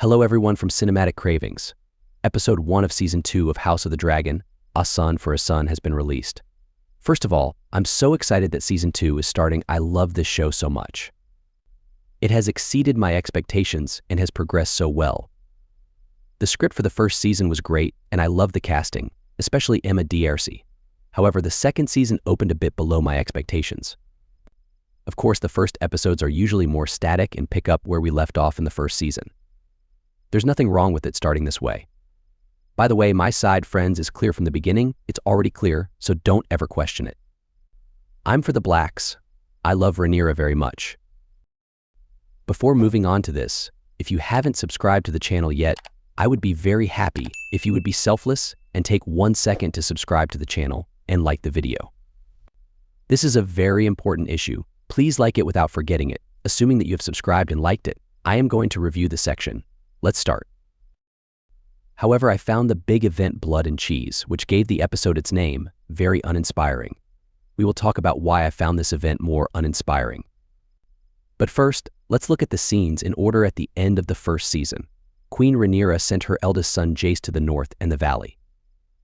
Hello everyone from Cinematic Cravings. Episode 1 of Season 2 of House of the Dragon, A Son for a Son, has been released. First of all, I'm so excited that Season 2 is starting. I love this show so much. It has exceeded my expectations and has progressed so well. The script for the first season was great, and I love the casting, especially Emma D'Arcy. However, the second season opened a bit below my expectations. Of course, the first episodes are usually more static and pick up where we left off in the first season. There's nothing wrong with it starting this way. By the way, my side, friends, is clear from the beginning. It's already clear, so don't ever question it. I'm for the blacks. I love Rhaenyra very much. Before moving on to this, if you haven't subscribed to the channel yet, I would be very happy if you would be selfless and take 1 second to subscribe to the channel and like the video. This is a very important issue. Please like it without forgetting it. Assuming that you have subscribed and liked it, I am going to review the section. Let's start. However, I found the big event Blood and Cheese, which gave the episode its name, very uninspiring. We will talk about why I found this event more uninspiring. But first, let's look at the scenes in order at the end of the first season. Queen Rhaenyra sent her eldest son Jace to the north and the valley.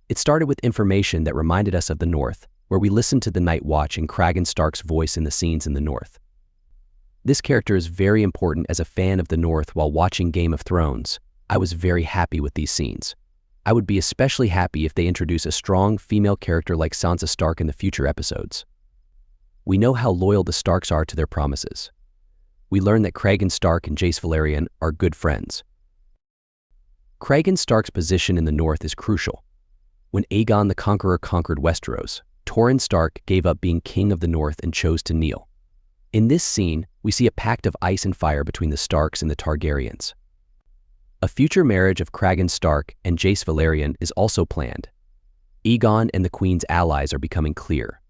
It started with information that reminded us of the north, where we listened to the Night Watch and Kragan Stark's voice in the scenes in the north. This character is very important as a fan of the north while watching Game of Thrones. I was very happy with these scenes. I would be especially happy if they introduce a strong female character like Sansa Stark in the future episodes. We know how loyal the Starks are to their promises. We learn that Kragan Stark and Jace Velaryon are good friends. Kragan Stark's position in the north is crucial. When Aegon the Conqueror conquered Westeros, Torrhen Stark gave up being king of the north and chose to kneel. In this scene, we see a pact of ice and fire between the Starks and the Targaryens. A future marriage of Kragan Stark and Jace Velaryon is also planned. Aegon and the Queen's allies are becoming clear.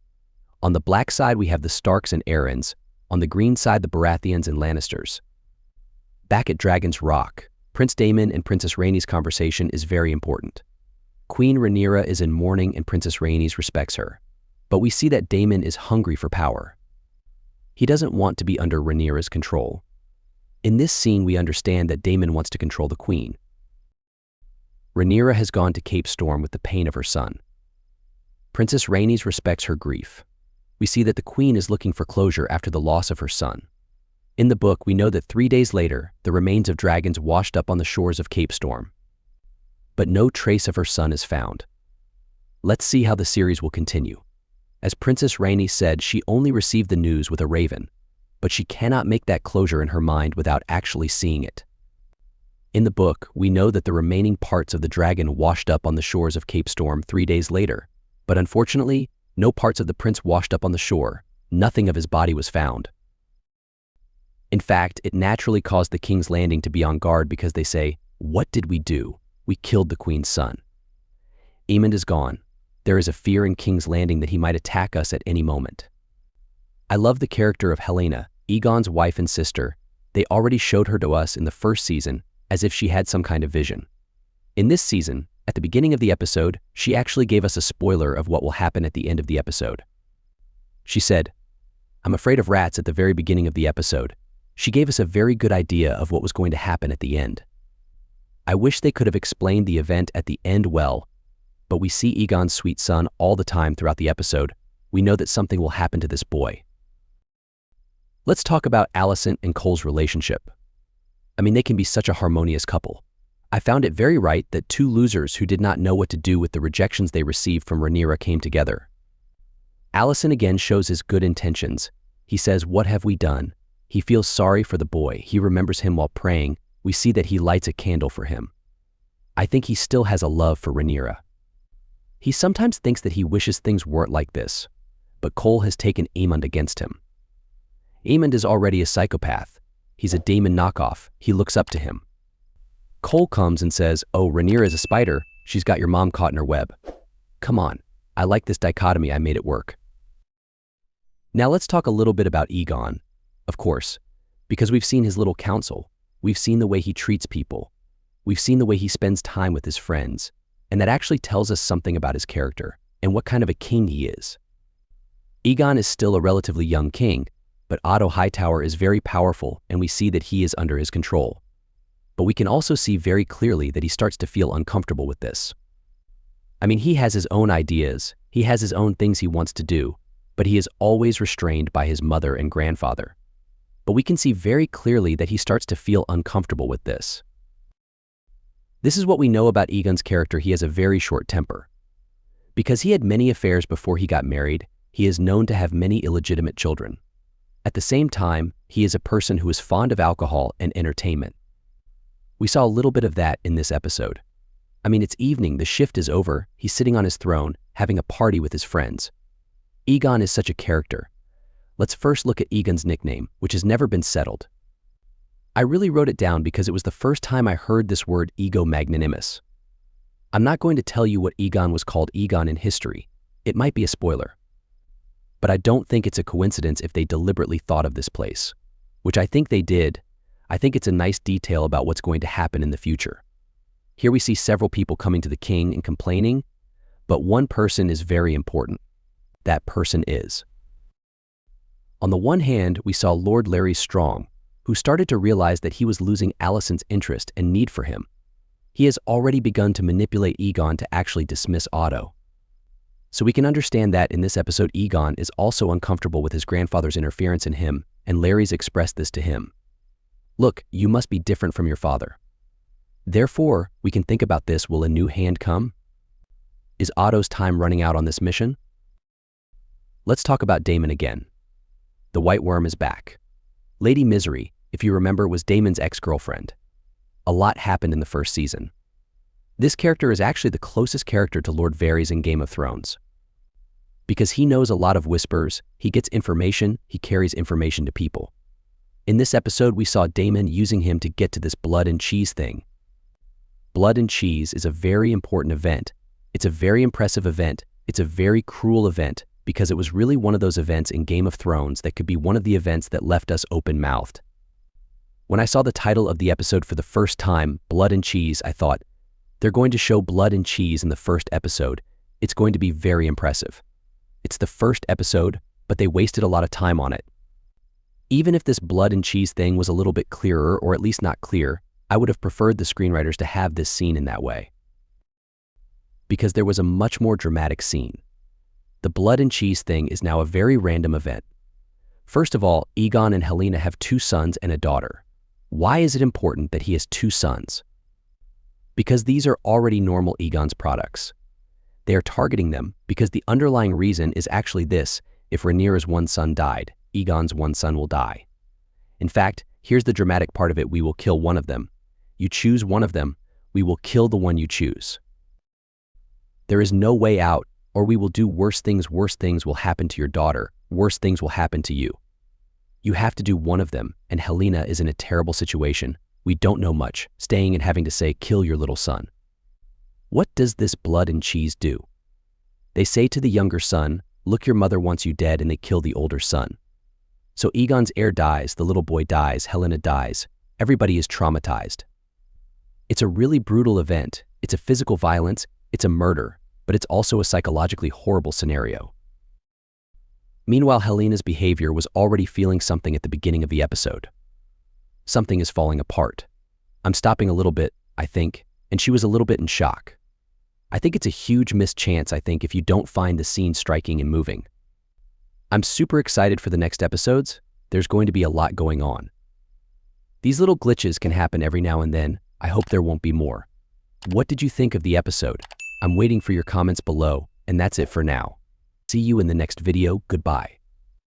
On the black side, we have the Starks and Arryns. On the green side, the Baratheons and Lannisters. Back at Dragon's Rock, Prince Daemon and Princess Rhaenys' conversation is very important. Queen Rhaenyra is in mourning and Princess Rhaenys respects her. But we see that Daemon is hungry for power. He doesn't want to be under Rhaenyra's control. In this scene, we understand that Daemon wants to control the Queen. Rhaenyra has gone to Cape Storm with the pain of her son. Princess Rhaenys respects her grief. We see that the Queen is looking for closure after the loss of her son. In the book, we know that 3 days later, the remains of dragons washed up on the shores of Cape Storm. But no trace of her son is found. Let's see how the series will continue. As Princess Rhaenys said, she only received the news with a raven, but she cannot make that closure in her mind without actually seeing it. In the book, we know that the remaining parts of the dragon washed up on the shores of Cape Storm 3 days later, but unfortunately, no parts of the prince washed up on the shore. Nothing of his body was found. In fact, it naturally caused the King's Landing to be on guard because they say, "What did we do? We killed the Queen's son." Aemond is gone. There is a fear in King's Landing that he might attack us at any moment. I love the character of Helaena, Aegon's wife and sister. They already showed her to us in the first season as if she had some kind of vision. In this season, at the beginning of the episode, she actually gave us a spoiler of what will happen at the end of the episode. She said, "I'm afraid of rats" at the very beginning of the episode. She gave us a very good idea of what was going to happen at the end. I wish they could have explained the event at the end well, but we see Aegon's sweet son all the time throughout the episode. We know that something will happen to this boy. Let's talk about Alicent and Cole's relationship. I mean, they can be such a harmonious couple. I found it very right that two losers who did not know what to do with the rejections they received from Rhaenyra came together. Alicent again shows his good intentions. He says, "What have we done?" He feels sorry for the boy. He remembers him while praying. We see that he lights a candle for him. I think he still has a love for Rhaenyra. He sometimes thinks that he wishes things weren't like this, but Cole has taken Aemond against him. Aemond is already a psychopath. He's a Daemon knockoff. He looks up to him. Cole comes and says, "Oh, Rhaenyra is a spider. She's got your mom caught in her web." Come on, I like this dichotomy. I made it work. Now let's talk a little bit about Aegon. Of course, because we've seen his little council. We've seen the way he treats people. We've seen the way he spends time with his friends. And that actually tells us something about his character and what kind of a king he is. Aegon is still a relatively young king, but Otto Hightower is very powerful and we see that he is under his control. but we can also see very clearly that he starts to feel uncomfortable with this. I mean, he has his own ideas, he has his own things he wants to do, but he is always restrained by his mother and grandfather. But we can see very clearly that he starts to feel uncomfortable with this. This is what we know about Aegon's character. He has a very short temper. Because he had many affairs before he got married, he is known to have many illegitimate children. At the same time, he is a person who is fond of alcohol and entertainment. We saw a little bit of that in this episode. I mean, it's evening, the shift is over, he's sitting on his throne, having a party with his friends. Aegon is such a character. Let's first look at Aegon's nickname, which has never been settled. I really wrote it down because it was the first time I heard this word ego magnanimous. I'm not going to tell you what Aegon was called Aegon in history. It might be a spoiler. But I don't think it's a coincidence if they deliberately thought of this place, which I think they did. I think it's a nice detail about what's going to happen in the future. Here we see several people coming to the king and complaining, but one person is very important. That person is. On the one hand, we saw Lord Larry Strong, who started to realize that he was losing Alicent's interest and need for him. He has already begun to manipulate Aegon to actually dismiss Otto. So we can understand that in this episode, Aegon is also uncomfortable with his grandfather's interference in him, and Larry's expressed this to him. Look, you must be different from your father. Therefore, we can think about this: will a new hand come? Is Otto's time running out on this mission? Let's talk about Daemon again. The White Worm is back. Lady Misery, if you remember, was Daemon's ex-girlfriend. A lot happened in the first season. This character is actually the closest character to Lord Varys in Game of Thrones. Because he knows a lot of whispers, he gets information, he carries information to people. In this episode, we saw Daemon using him to get to this blood and cheese thing. Blood and cheese is a very important event. It's a very impressive event. It's a very cruel event, because it was really one of those events in Game of Thrones that could be one of the events that left us open-mouthed. When I saw the title of the episode for the first time, Blood and Cheese, I thought, they're going to show blood and cheese in the first episode. It's going to be very impressive. It's the first episode, but they wasted a lot of time on it. Even if this blood and cheese thing was a little bit clearer, or at least not clear, I would have preferred the screenwriters to have this scene in that way. Because there was a much more dramatic scene. The blood and cheese thing is now a very random event. First of all, Aegon and Helaena have 2 sons and a daughter. Why is it important that he has 2 sons? Because these are already normal Aegon's products. They are targeting them because the underlying reason is actually this: if Rhaenyra's 1 son died, Aegon's 1 son will die. In fact, here's the dramatic part of it: we will kill one of them. You choose one of them, we will kill the one you choose. There is no way out, or we will do worse things. Worse things will happen to your daughter. Worse things will happen to you. You have to do one of them, and Helaena is in a terrible situation. We don't know much, staying and having to say, kill your little son. What does this blood and cheese do? They say to the younger son, look, your mother wants you dead, and they kill the older son. So Aegon's heir dies, the little boy dies, Helaena dies. Everybody is traumatized. It's a really brutal event. It's a physical violence, it's a murder, but it's also a psychologically horrible scenario. Meanwhile, Helena's behavior was already feeling something at the beginning of the episode. Something is falling apart. I'm stopping a little bit, I think, and she was a little bit in shock. I think it's a huge missed chance, if you don't find the scene striking and moving. I'm super excited for the next episodes. There's going to be a lot going on. These little glitches can happen every now and then. I hope there won't be more. What did you think of the episode? I'm waiting for your comments below, and that's it for now. See you in the next video. Goodbye.